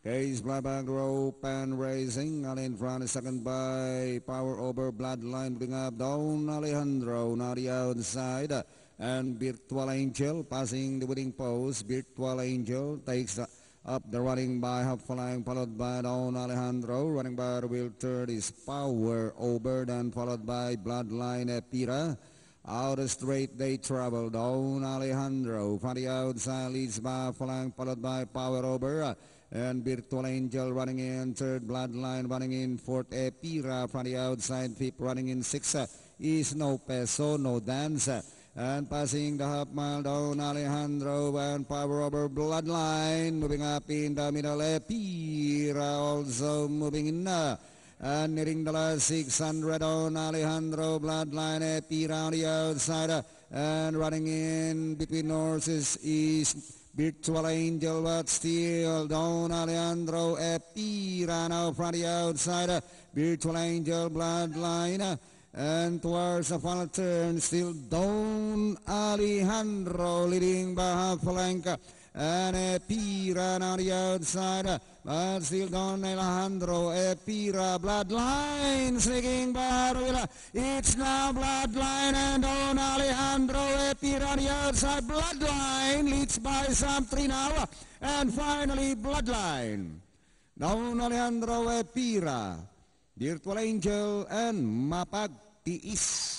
Case Blabag rope and racing. Ali in front is second by Power Over Bloodline. Bring up down Alejandro. Now the outside. And Virtual Angel passing the winning post. Virtual Angel takes up the running by Half Flying, followed by down Alejandro. Running by the wheel third is Power Over, then followed by Bloodline Epira. Out straight they travel down Alejandro. From the outside leads by Flying, followed by Power Over. And Virtual Angel running in third, Bloodline running in fourth, Epira from the outside, fifth running in sixth is No Peso, No Dance. And passing the half mile down Alejandro and Power Over Bloodline. Moving up in the middle, Epira also moving in. And nearing the last 600 on Alejandro Bloodline, Epira on the outside. And running in between horses is Virtual Angel, but still down Alejandro Epira now from the outside. Virtual Angel Bloodline. And towards the final turn, still down Alejandro, leading by half flank. And Epira on the outside, but still down Alejandro Epira. Bloodline sneaking by Arvila. It's now Bloodline and down Alejandro Epira on the outside. Bloodline leads by some 3 now. And finally Bloodline. Down Alejandro Epira, Virtual Angel and Mapag Tiis.